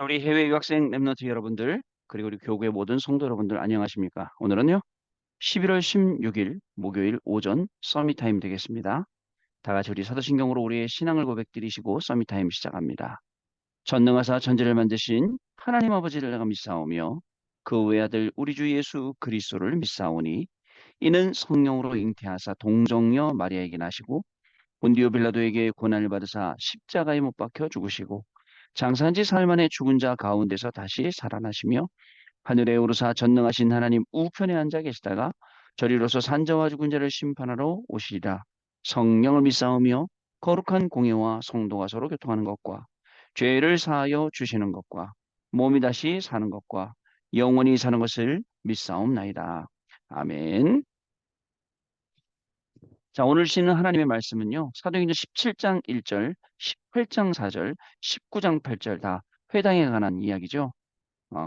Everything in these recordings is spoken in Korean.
우리 해외 유학생 랩런트 여러분들, 그리고 우리 교구의 모든 성도 여러분들 안녕하십니까? 오늘은요, 11월 16일 목요일 오전 서밋 타임 되겠습니다. 다 같이 우리 사도신경으로 우리의 신앙을 고백드리시고 서밋 타임 시작합니다. 전능하사 전지를 만드신 하나님 아버지를 내가 믿사오며 그 외아들 우리 주 예수 그리스도를 믿사오니 이는 성령으로 잉태하사 동정녀 마리아에게 나시고 본디오 빌라도에게 고난을 받으사 십자가에 못 박혀 죽으시고 장사한 지 사흘 만에 죽은 자 가운데서 다시 살아나시며 하늘에 오르사 전능하신 하나님 우편에 앉아 계시다가 저리로서 산자와 죽은 자를 심판하러 오시리라. 성령을 믿사오며 거룩한 공예와 성도가 서로 교통하는 것과 죄를 사하여 주시는 것과 몸이 다시 사는 것과 영원히 사는 것을 믿사옵나이다. 아멘. 자, 오늘 시는 하나님의 말씀은요. 사도행전 17장 1절, 18장 4절, 19장 8절 다 회당에 관한 이야기죠.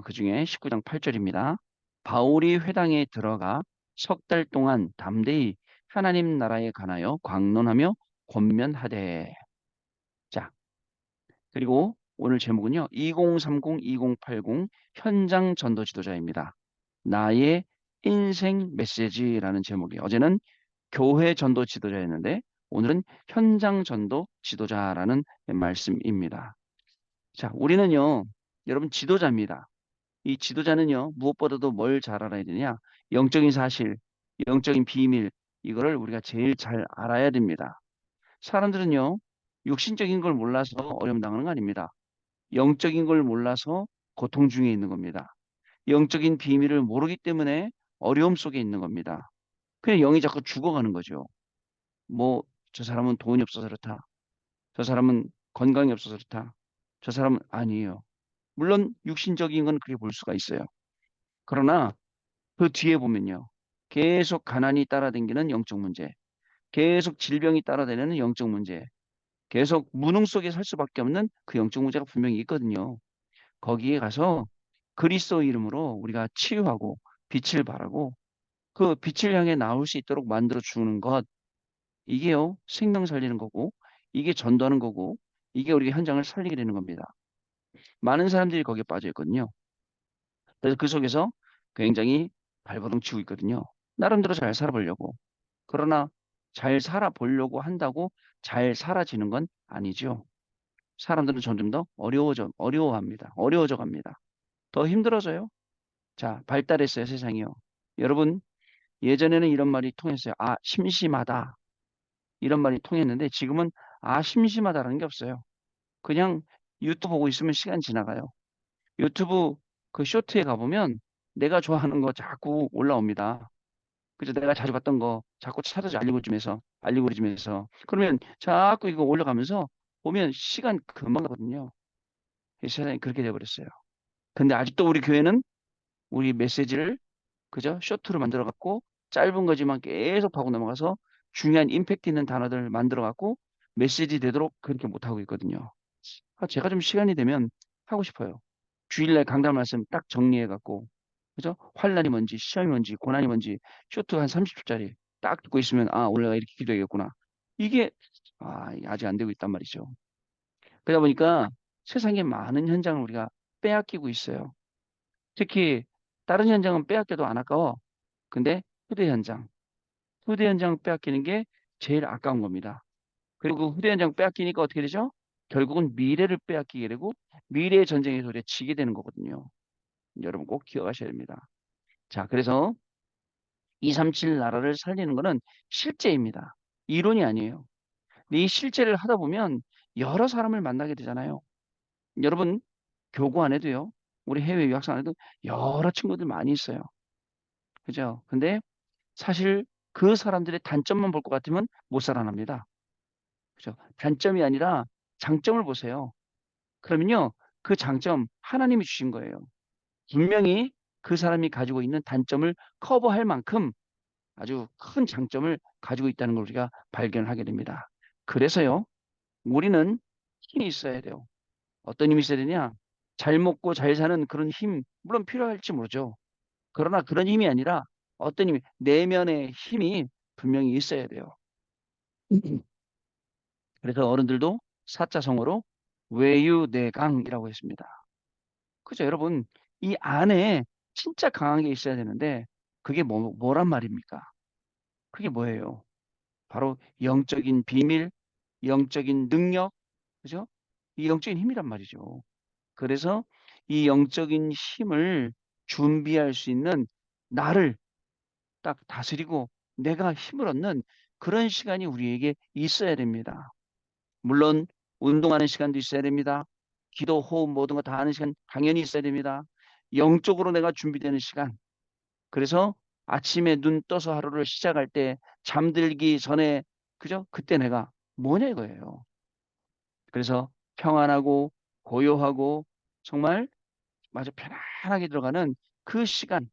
그 중에 19장 8절입니다. 바울이 회당에 들어가 석 달 동안 담대히 하나님 나라에 관하여 광론하며 권면하되. 자, 그리고 오늘 제목은요. 2030-2080 현장 전도 지도자입니다. 나의 인생 메시지라는 제목이에요. 어제는 교회 전도 지도자였는데 오늘은 현장 전도 지도자라는 말씀입니다. 자, 우리는요, 여러분 지도자입니다. 이 지도자는요, 무엇보다도 뭘 잘 알아야 되냐? 영적인 사실, 영적인 비밀, 이거를 우리가 제일 잘 알아야 됩니다. 사람들은요, 육신적인 걸 몰라서 어려움 당하는 거 아닙니다. 영적인 걸 몰라서 고통 중에 있는 겁니다. 영적인 비밀을 모르기 때문에 어려움 속에 있는 겁니다. 그냥 영이 자꾸 죽어가는 거죠. 뭐, 저 사람은 돈이 없어서 그렇다. 저 사람은 건강이 없어서 그렇다. 저 사람은 아니에요. 물론 육신적인 건 그렇게 볼 수가 있어요. 그러나 그 뒤에 보면요. 계속 가난이 따라다니는 영적 문제, 계속 질병이 따라다니는 영적 문제, 계속 무능 속에 살 수밖에 없는 그 영적 문제가 분명히 있거든요. 거기에 가서 그리스도 이름으로 우리가 치유하고 빛을 발하고 그 빛을 향해 나올 수 있도록 만들어 주는 것, 이게요, 생명 살리는 거고, 이게 전도하는 거고, 이게 우리 현장을 살리게 되는 겁니다. 많은 사람들이 거기에 빠져 있거든요. 그래서 그 속에서 굉장히 발버둥 치고 있거든요. 나름대로 잘 살아보려고. 그러나 잘 살아보려고 한다고 잘 살아지는 건 아니죠. 사람들은 점점 더 어려워합니다. 어려워져 갑니다. 더 힘들어져요. 자, 발달했어요, 세상이요. 여러분, 예전에는 이런 말이 통했어요. 아, 심심하다. 이런 말이 통했는데 지금은 아, 심심하다라는 게 없어요. 그냥 유튜브 보고 있으면 시간 지나가요. 유튜브 그 쇼트에 가보면 내가 좋아하는 거 자꾸 올라옵니다. 그래서 내가 자주 봤던 거 자꾸 찾아줘 알고리즘에서. 그러면 자꾸 이거 올라가면서 보면 시간 금방 가거든요. 이 세상이 그렇게 돼버렸어요. 근데 아직도 우리 교회는 우리 메시지를 그저 쇼트로 만들어 갖고 짧은 거지만 계속 하고 넘어가서 중요한 임팩트 있는 단어들 만들어 갖고 메시지 되도록 그렇게 못하고 있거든요. 제가 좀 시간이 되면 하고 싶어요. 주일날 강단 말씀 딱 정리해 갖고 그죠? 환란이 뭔지 시험이 뭔지 고난이 뭔지 쇼트 한 30초짜리 딱 듣고 있으면 아 오늘 내가 이렇게 기도해야겠구나. 이게 아직 안 되고 있단 말이죠. 그러다 보니까 세상에 많은 현장을 우리가 빼앗기고 있어요. 특히 다른 현장은 빼앗겨도 안 아까워. 근데 휴대 현장 빼앗기는 게 제일 아까운 겁니다. 그리고 휴대 현장 빼앗기니까 어떻게 되죠? 결국은 미래를 빼앗기게 되고 미래의 전쟁에서 우리가 지게 되는 거거든요. 여러분 꼭 기억하셔야 됩니다. 자, 그래서 237 나라를 살리는 것은 실제입니다. 이론이 아니에요. 근데 이 실제를 하다 보면 여러 사람을 만나게 되잖아요. 여러분, 교구 안에도요, 우리 해외 유학생 안에도 여러 친구들 많이 있어요. 그죠? 근데 사실 그 사람들의 단점만 볼 것 같으면 못 살아납니다. 그죠? 단점이 아니라 장점을 보세요. 그러면요, 그 장점 하나님이 주신 거예요. 분명히 그 사람이 가지고 있는 단점을 커버할 만큼 아주 큰 장점을 가지고 있다는 걸 우리가 발견하게 됩니다. 그래서요, 우리는 힘이 있어야 돼요. 어떤 힘이 있어야 되냐? 잘 먹고 잘 사는 그런 힘, 물론 필요할지 모르죠. 그러나 그런 힘이 아니라 어떤 힘이, 내면의 힘이 분명히 있어야 돼요. 그래서 어른들도 사자성어로 외유내강이라고 했습니다. 그죠? 여러분, 이 안에 진짜 강한 게 있어야 되는데, 그게 뭐란 말입니까? 그게 뭐예요? 바로 영적인 비밀, 영적인 능력, 그죠? 이 영적인 힘이란 말이죠. 그래서 이 영적인 힘을 준비할 수 있는 나를 딱 다스리고 내가 힘을 얻는 그런 시간이 우리에게 있어야 됩니다. 물론 운동하는 시간도 있어야 됩니다. 기도, 호흡 모든 거 다 하는 시간 당연히 있어야 됩니다. 영적으로 내가 준비되는 시간. 그래서 아침에 눈 떠서 하루를 시작할 때 잠들기 전에 그죠? 그때 내가 뭐냐 이거예요. 그래서 평안하고 고요하고 정말 마저 편안하게 들어가는 그 시간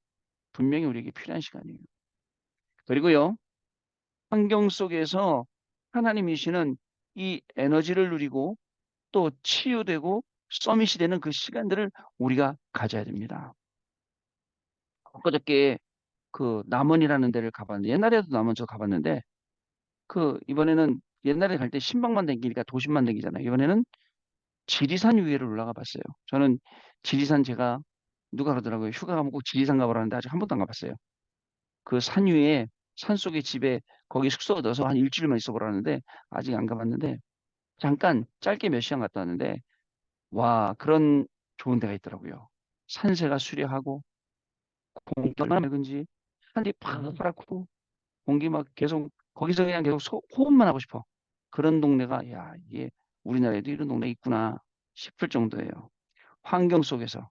분명히 우리에게 필요한 시간이에요. 그리고요. 환경 속에서 하나님이시는 이 에너지를 누리고 또 치유되고 서밋이 되는 그 시간들을 우리가 가져야 됩니다. 엊그저께 그 남원이라는 데를 가봤는데 옛날에도 남원 저 가봤는데 그 이번에는 옛날에 갈 때 신박만 댕기니까 도심만 댕기잖아요. 이번에는 지리산 위에를 올라가 봤어요. 저는 지리산 제가 누가 그러더라고요. 휴가 가면 꼭 지리산 가보라는데 아직 한 번도 안 가봤어요. 그 산 위에 산속의 집에 거기 숙소 넣어서 한 일주일만 있어 보라는데 아직 안 가봤는데 잠깐 짧게 몇 시간 갔다 왔는데 와 그런 좋은 데가 있더라고요. 산세가 수려하고 공기 얼마나 맑은지 하늘이 파랗고 공기 막 계속 거기서 그냥 계속 호흡만 하고 싶어. 그런 동네가 야 이게 우리나라에도 이런 동네 있구나 싶을 정도예요. 환경 속에서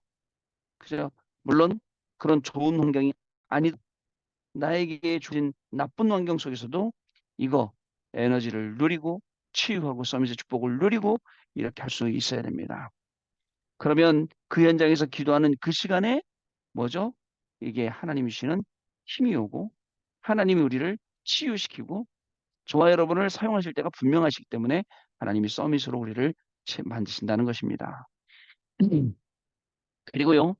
그죠? 물론 그런 좋은 환경이 아니 나에게 주신 나쁜 환경 속에서도 이거 에너지를 누리고 치유하고 서밋의 축복을 누리고 이렇게 할 수 있어야 됩니다. 그러면 그 현장에서 기도하는 그 시간에 뭐죠? 이게 하나님이 주시는 힘이 오고 하나님이 우리를 치유시키고 저와 여러분을 사용하실 때가 분명하시기 때문에 하나님이 서밋으로 우리를 만드신다는 것입니다. 그리고요,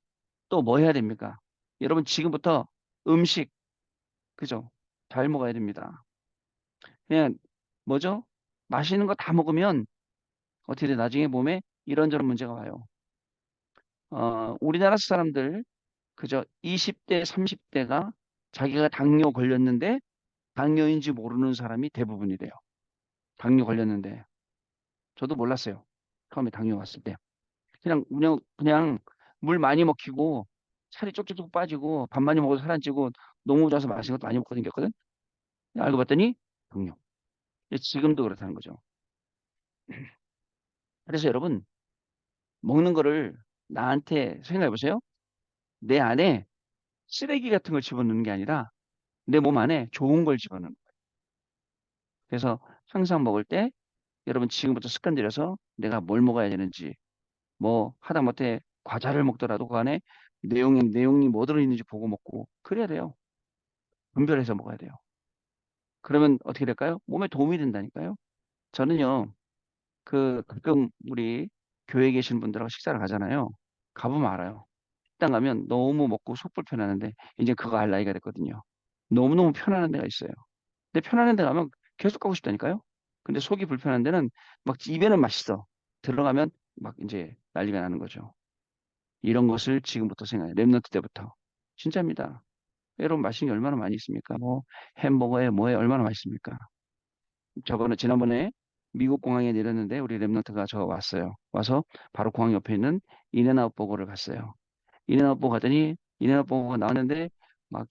또 뭐 해야 됩니까? 여러분 지금부터 음식, 그죠? 잘 먹어야 됩니다. 그냥 뭐죠? 맛있는 거 다 먹으면 어떻게 돼? 나중에 몸에 이런저런 문제가 와요. 우리나라 사람들 그저 20대, 30대가 자기가 당뇨 걸렸는데 당뇨인지 모르는 사람이 대부분이래요. 당뇨 걸렸는데 저도 몰랐어요. 처음에 당뇨 왔을 때. 그냥 물 많이 먹히고 살이 쪽쪽쪽 빠지고 밥 많이 먹어도 살 안 찌고 너무 좋아서 맛있는 것도 많이 먹고 생겼거든. 알고 봤더니 당뇨. 지금도 그렇다는 거죠. 그래서 여러분 먹는 거를 나한테 생각해 보세요. 내 안에 쓰레기 같은 걸 집어넣는 게 아니라 내 몸 안에 좋은 걸 집어넣는 거예요. 그래서 항상 먹을 때 여러분 지금부터 습관 들여서 내가 뭘 먹어야 되는지 뭐 하다못해 과자를 먹더라도 그 안에 내용이 뭐 들어있는지 보고 먹고 그래야 돼요. 분별해서 먹어야 돼요. 그러면 어떻게 될까요? 몸에 도움이 된다니까요. 저는요, 그 가끔 우리 교회에 계신 분들하고 식사를 가잖아요. 가보면 알아요. 식당 가면 너무 먹고 속 불편하는데 이제 그거 할 나이가 됐거든요. 너무너무 편안한 데가 있어요. 근데 편안한 데 가면 계속 가고 싶다니까요. 근데 속이 불편한 데는 막 입에는 맛있어. 들어가면 막 이제 난리가 나는 거죠. 이런 것을 지금부터 생각해요. 랩넌트 때부터. 진짜입니다. 여러분 맛있는 게 얼마나 많이 있습니까? 뭐 햄버거에 뭐에 얼마나 맛있습니까? 저번에 지난번에 미국 공항에 내렸는데 우리 랩넌트가 저 왔어요. 와서 바로 공항 옆에 있는 인앤아웃 버거를 갔어요. 인앤아웃 버거 갔더니 인앤아웃 버거가 나왔는데 막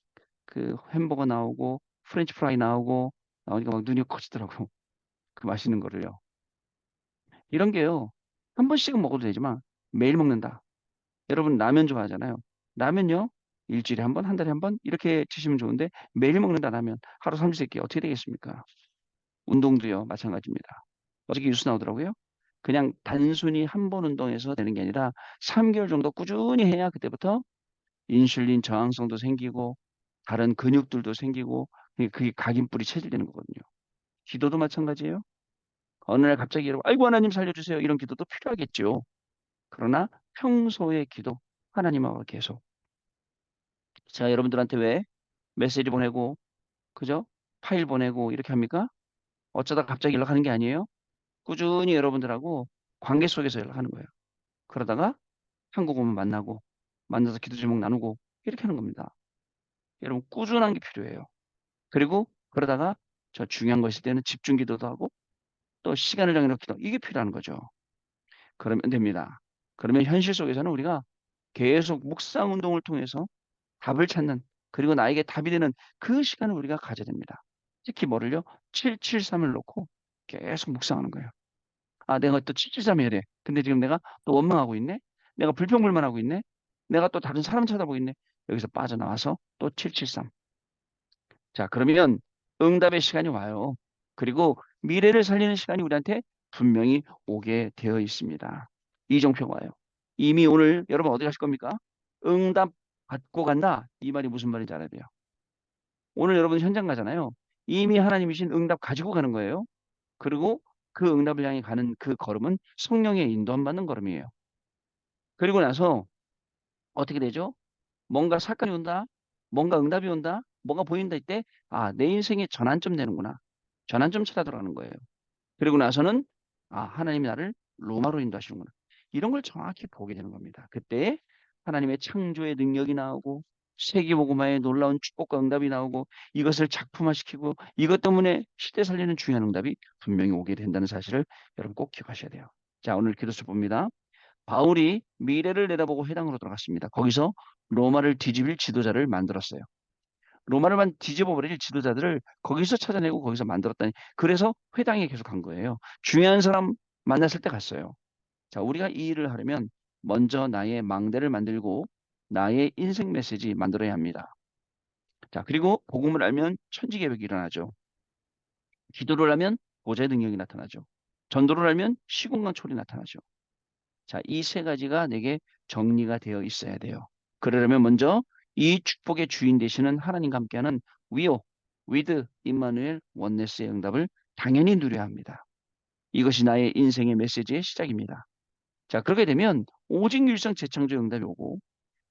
그 햄버거 나오고 프렌치 프라이 나오고 나오니까 막 눈이 커지더라고. 그 맛있는 거를요. 이런 게요. 한 번씩은 먹어도 되지만 매일 먹는다. 여러분 라면 좋아하잖아요. 라면요. 일주일에 한 번, 한 달에 한 번 이렇게 드시면 좋은데 매일 먹는다 라면 하루 삼시세끼 어떻게 되겠습니까? 운동도요. 마찬가지입니다. 어저께 뉴스 나오더라고요. 그냥 단순히 한 번 운동해서 되는 게 아니라 3개월 정도 꾸준히 해야 그때부터 인슐린 저항성도 생기고 다른 근육들도 생기고 그게 각인뿔이 체질되는 거거든요. 기도도 마찬가지예요. 어느 날 갑자기 여러분, 아이고 하나님 살려주세요. 이런 기도도 필요하겠죠. 그러나 평소의 기도 하나님하고 계속 제가 여러분들한테 왜 메시지 보내고 그죠? 파일 보내고 이렇게 합니까? 어쩌다 갑자기 연락하는 게 아니에요. 꾸준히 여러분들하고 관계 속에서 연락하는 거예요. 그러다가 한국 오면 만나고 만나서 기도 제목 나누고 이렇게 하는 겁니다. 여러분 꾸준한 게 필요해요. 그리고 그러다가 저 중요한 거 있을 때는 집중 기도도 하고 또 시간을 정해놓고 기도 이게 필요한 거죠. 그러면 됩니다. 그러면 현실 속에서는 우리가 계속 묵상 운동을 통해서 답을 찾는 그리고 나에게 답이 되는 그 시간을 우리가 가져야 됩니다. 특히 뭐를요? 773을 놓고 계속 묵상하는 거예요. 아, 내가 또 773 해야 돼. 근데 지금 내가 또 원망하고 있네? 내가 불평불만하고 있네? 내가 또 다른 사람 쳐다보고 있네? 여기서 빠져나와서 또 773. 자, 그러면 응답의 시간이 와요. 그리고 미래를 살리는 시간이 우리한테 분명히 오게 되어 있습니다. 이종표가 와요. 이미 오늘 여러분 어디 가실 겁니까? 응답 받고 간다. 이 말이 무슨 말인지 알아야 돼요. 오늘 여러분 현장 가잖아요. 이미 하나님이신 응답 가지고 가는 거예요. 그리고 그 응답을 향해 가는 그 걸음은 성령의 인도함 받는 걸음이에요. 그리고 나서 어떻게 되죠? 뭔가 사건이 온다. 뭔가 응답이 온다. 뭔가 보인다 이때 아, 내 인생의 전환점 되는구나. 전환점 찾아 들어가는 거예요. 그리고 나서는 아, 하나님이 나를 로마로 인도하시는구나. 이런 걸 정확히 보게 되는 겁니다. 그때 하나님의 창조의 능력이 나오고 세계복음화의 놀라운 축복과 응답이 나오고 이것을 작품화시키고 이것 때문에 시대 살리는 중요한 응답이 분명히 오게 된다는 사실을 여러분 꼭 기억하셔야 돼요. 자, 오늘 기도서 봅니다. 바울이 미래를 내다보고 회당으로 들어갔습니다. 거기서 로마를 뒤집을 지도자를 만들었어요. 로마를만 뒤집어 버릴 지도자들을 거기서 찾아내고 거기서 만들었다니. 그래서 회당에 계속 간 거예요. 중요한 사람 만났을 때 갔어요. 자, 우리가 이 일을 하려면 먼저 나의 망대를 만들고 나의 인생 메시지 만들어야 합니다. 자, 그리고 복음을 알면 천지개벽이 일어나죠. 기도를 하면 보좌의 능력이 나타나죠. 전도를 알면 시공간 초리 나타나죠. 자, 이 세 가지가 내게 정리가 되어 있어야 돼요. 그러려면 먼저 이 축복의 주인 되시는 하나님과 함께하는 위오, 위드, 임마누엘, 원네스의 응답을 당연히 누려야 합니다. 이것이 나의 인생의 메시지의 시작입니다. 자, 그렇게 되면 오직 일상 재창조 응답이 오고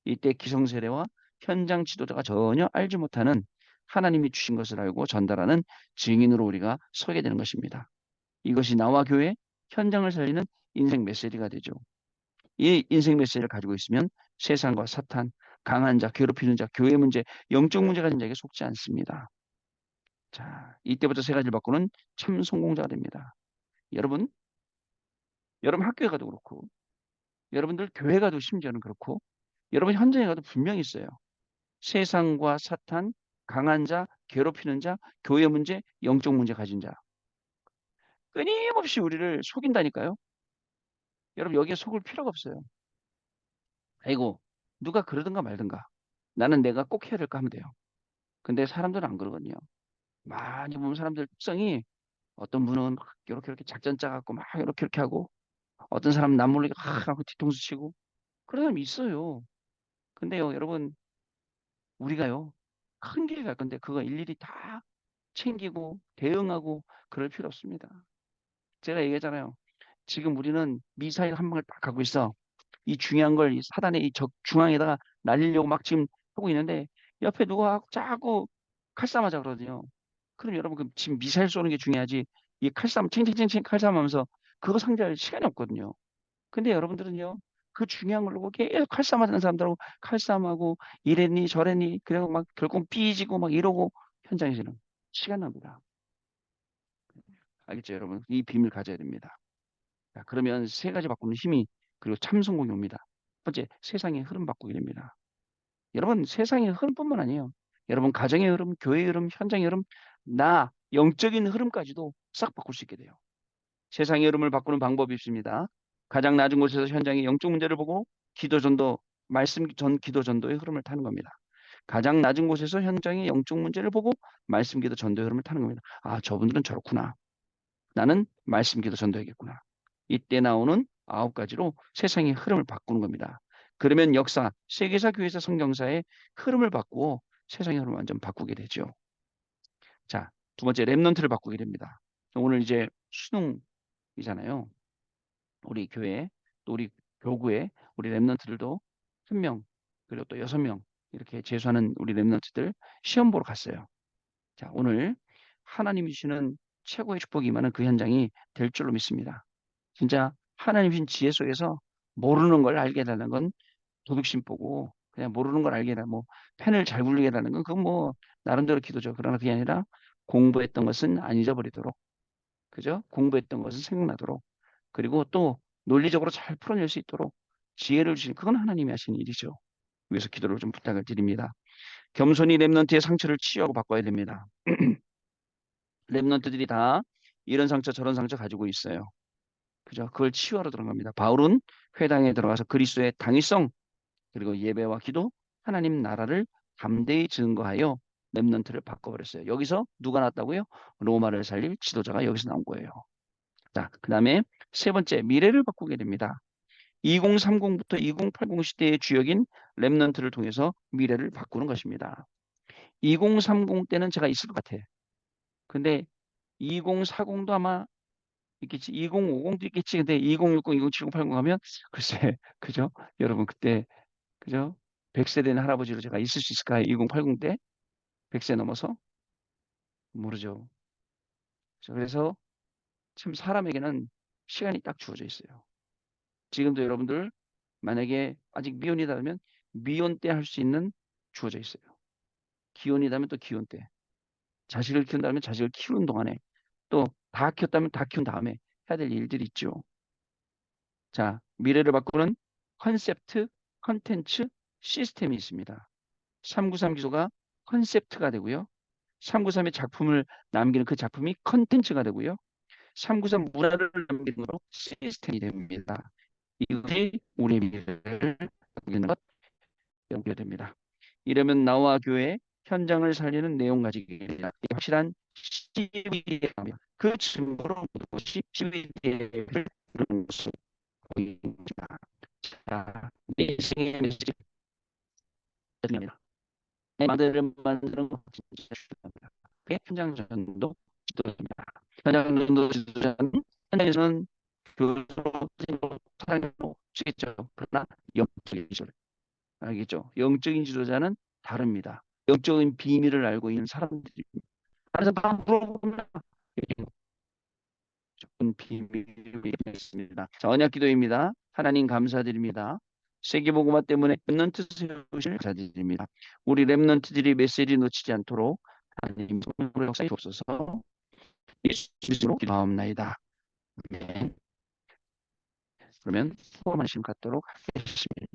이때 기성세례와 현장 지도자가 전혀 알지 못하는 하나님이 주신 것을 알고 전달하는 증인으로 우리가 서게 되는 것입니다. 이것이 나와 교회 현장을 살리는 인생 메시지가 되죠. 이 인생 메시지를 가지고 있으면 세상과 사탄, 강한 자, 괴롭히는 자, 교회 문제, 영적 문제 가진 자에게 속지 않습니다. 자, 이때부터 세 가지를 바꾸는 참 성공자가 됩니다. 여러분, 여러분 학교에 가도 그렇고, 여러분들 교회 가도 심지어는 그렇고, 여러분 현장에 가도 분명히 있어요. 세상과 사탄, 강한 자, 괴롭히는 자, 교회 문제, 영적 문제 가진 자. 끊임없이 우리를 속인다니까요. 여러분 여기에 속을 필요가 없어요. 아이고, 누가 그러든가 말든가. 나는 내가 꼭 해야 될 거 하면 돼요. 근데 사람들은 안 그러거든요. 많이 보면 사람들 특성이 어떤 분은 막 요렇게 작전 짜갖고 막 요렇게 하고 어떤 사람은 남몰래 막 하고 뒤통수 치고 그런 사람이 있어요. 근데요, 여러분, 우리가요, 큰 길 갈 건데 그거 일일이 다 챙기고 대응하고 그럴 필요 없습니다. 제가 얘기했잖아요. 지금 우리는 미사일 한 방을 딱 갖고 있어. 이 중요한 걸 이 사단의 이 적 중앙에다가 날리려고 막 지금 하고 있는데 옆에 누가 자꾸 칼싸움하자 그러거든요. 그럼 여러분 그 지금 미사일 쏘는 게 중요하지 이 칼싸움 챙챙챙챙 칼싸움하면서 그거 상대할 시간이 없거든요. 근데 여러분들은요 그 중요한 걸 놓고 계속 칼싸움하는 사람들하고 칼싸움하고 이랬니 저랬니 그래고 막 결국 삐지고 막 이러고 현장에서는 시간 납니다. 알겠죠 여러분? 이 비밀 가져야 됩니다. 자, 그러면 세 가지 바꾸는 힘이 그리고 참 성공이 옵니다. 첫 번째 세상의 흐름 바꾸게 됩니다. 여러분 세상의 흐름뿐만 아니에요. 여러분 가정의 흐름, 교회의 흐름, 현장의 흐름, 나 영적인 흐름까지도 싹 바꿀 수 있게 돼요. 세상의 흐름을 바꾸는 방법이 있습니다. 가장 낮은 곳에서 현장의 영적 문제를 보고 기도 전도, 말씀 전 기도 전도의 흐름을 타는 겁니다. 가장 낮은 곳에서 현장의 영적 문제를 보고 말씀 기도 전도의 흐름을 타는 겁니다. 아, 저분들은 저렇구나. 나는 말씀 기도 전도해야겠구나. 이때 나오는 9가지로 세상의 흐름을 바꾸는 겁니다. 그러면 역사, 세계사, 교회사, 성경사의 흐름을 바꾸고 세상의 흐름을 완전 바꾸게 되죠. 자, 두 번째 랩넌트를 바꾸게 됩니다. 오늘 이제 수능이잖아요. 우리 교회, 또 우리 교구에 우리 랩넌트들도 1명, 그리고 또 6명 이렇게 재수하는 우리 랩넌트들 시험 보러 갔어요. 자, 오늘 하나님이 주시는 최고의 축복이 임하는 그 현장이 될 줄로 믿습니다. 진짜 하나님 주신 지혜 속에서 모르는 걸 알게 해달라는 건 도둑심보고, 그냥 모르는 걸 알게 해라. 뭐 펜을 잘 굴리게 해달라는 건 그건 뭐 나름대로 기도죠. 그러나 그게 아니라 공부했던 것은 안 잊어버리도록, 그죠? 공부했던 것은 생각나도록, 그리고 또 논리적으로 잘 풀어낼 수 있도록 지혜를 주신, 그건 하나님이 하신 일이죠. 위해서 기도를 좀 부탁을 드립니다. 겸손히 렘넌트의 상처를 치유하고 바꿔야 됩니다. 렘넌트들이 다 이런 상처 저런 상처 가지고 있어요. 그죠? 그걸 치유하러 들어갑니다. 바울은 회당에 들어가서 그리스도의 당위성, 그리고 예배와 기도, 하나님 나라를 담대히 증거하여 렘넌트를 바꿔버렸어요. 여기서 누가 나왔다고요? 로마를 살릴 지도자가 여기서 나온 거예요. 자, 그 다음에 세 번째, 미래를 바꾸게 됩니다. 2030부터 2080 시대의 주역인 렘넌트를 통해서 미래를 바꾸는 것입니다. 2030 때는 제가 있을 것 같아. 근데 2040도 아마 있겠지. 2050도 있겠지. 근데 2060, 2070, 80 하면 글쎄, 그죠? 여러분 그때, 그죠? 100세 된 할아버지로 제가 있을 수 있을까요? 2080 때? 100세 넘어서? 모르죠. 그래서 참 사람에게는 시간이 딱 주어져 있어요. 지금도 여러분들 만약에 아직 미혼이다면 미혼 때 할 수 있는 주어져 있어요. 기혼이다면 또 기혼 때. 자식을 키운다면 자식을 키우는 동안에, 또 다 키웠다면 다 키운 다음에 해야 될 일들이 있죠. 자, 미래를 바꾸는 컨셉트, 컨텐츠, 시스템이 있습니다. 393 기도가 컨셉트가 되고요. 393의 작품을 남기는 그 작품이 컨텐츠가 되고요. 393 문화를 남기는 것으로 시스템이 됩니다. 이것이 우리의 미래를 바꾸는 것, 연결 됩니다. 이러면 나와 교회 현장을 살리는 내용 가지기 위한 확실한 CV에 가며 그 증거로 무엇이 CV를 이루는 것을 보입니다. 자, 내 생의 메시지 드립니다. 만드는 것 진짜 중요합니다. 그게 현장 전도 지도자입니다. 현장 전도 지도자는 현장에서는 교수로 사랑으로 쓰겠죠. 그러나 영적인 지도자, 알겠죠? 영적인 지도자는 다릅니다. 영적인 비밀을 알고 있는 사람들이, 그래서 막 물어보면 좋은 비밀이 있습니다. 자, 언약 기도입니다. 하나님 감사드립니다. 세계복음화 때문에 렘넌트 세우실 감사드립니다. 우리 렘넌트들이 메시지 놓치지 않도록 하나님 성령으로 역사해 주옵소서. 예수 이름으로 기도하옵나이다. 아멘. 그러면 포럼 말씀 갖도록 하겠습니다.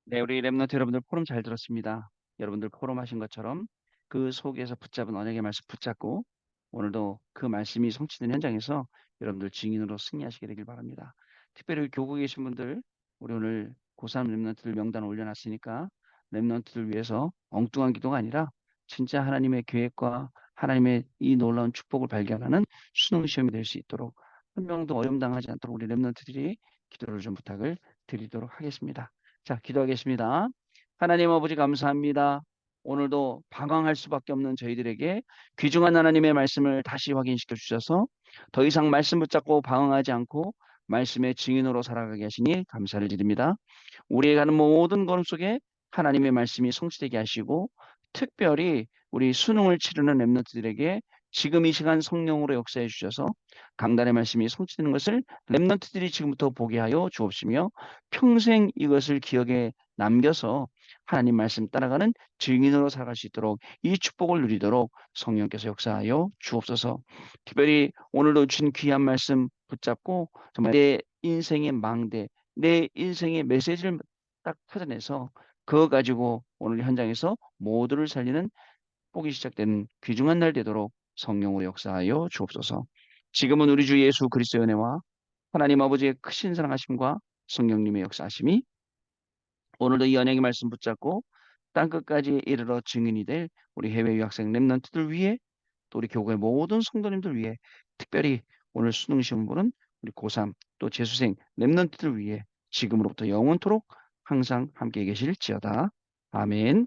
네, 우리 렘넌트 여러분들 포럼 잘 들었습니다. 여러분들 포럼 하신 것처럼 그 속에서 붙잡은 언약의 말씀 붙잡고 오늘도 그 말씀이 성취된 현장에서 여러분들 증인으로 승리하시게 되길 바랍니다. 특별히 교국에 계신 분들, 우리 오늘 고3 렘넌트들 명단 올려놨으니까 렘넌트들 위해서 엉뚱한 기도가 아니라 진짜 하나님의 계획과 하나님의 이 놀라운 축복을 발견하는 수능 시험이 될 수 있도록, 한 명도 어려움당하지 않도록 우리 렘넌트들이 기도를 좀 부탁을 드리도록 하겠습니다. 자, 기도하겠습니다. 하나님 아버지 감사합니다. 오늘도 방황할 수밖에 없는 저희들에게 귀중한 하나님의 말씀을 다시 확인시켜 주셔서 더 이상 말씀 붙잡고 방황하지 않고 말씀의 증인으로 살아가게 하시니 감사를 드립니다. 우리의 가는 모든 걸음 속에 하나님의 말씀이 성취되게 하시고, 특별히 우리 수능을 치르는 렘넌트들에게 지금 이 시간 성령으로 역사해 주셔서 강단의 말씀이 성취되는 것을 렘넌트들이 지금부터 보게 하여 주옵시며, 평생 이것을 기억에 남겨서 하나님 말씀 따라가는 증인으로 살아갈 수 있도록, 이 축복을 누리도록 성령께서 역사하여 주옵소서. 특별히 오늘도 주신 귀한 말씀 붙잡고 정말 내 인생의 망대, 내 인생의 메시지를 딱 찾아내서 그거 가지고 오늘 현장에서 모두를 살리는 복이 시작되는 귀중한 날 되도록 성령으로 역사하여 주옵소서. 지금은 우리 주 예수 그리스도의 은혜와 하나님 아버지의 크신 사랑하심과 성령님의 역사하심이 오늘도 이 연약의 말씀 붙잡고 땅 끝까지 이르러 증인이 될 우리 해외 유학생 렘넌트들 위해, 또 우리 교회 모든 성도님들 위해, 특별히 오늘 수능 시험 보는 우리 고3 또 재수생 렘넌트들 위해 지금으로부터 영원토록 항상 함께 계실지어다. 아멘.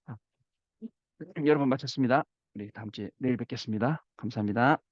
아, 여러분 마쳤습니다. 우리 다음 주에 내일 뵙겠습니다. 감사합니다.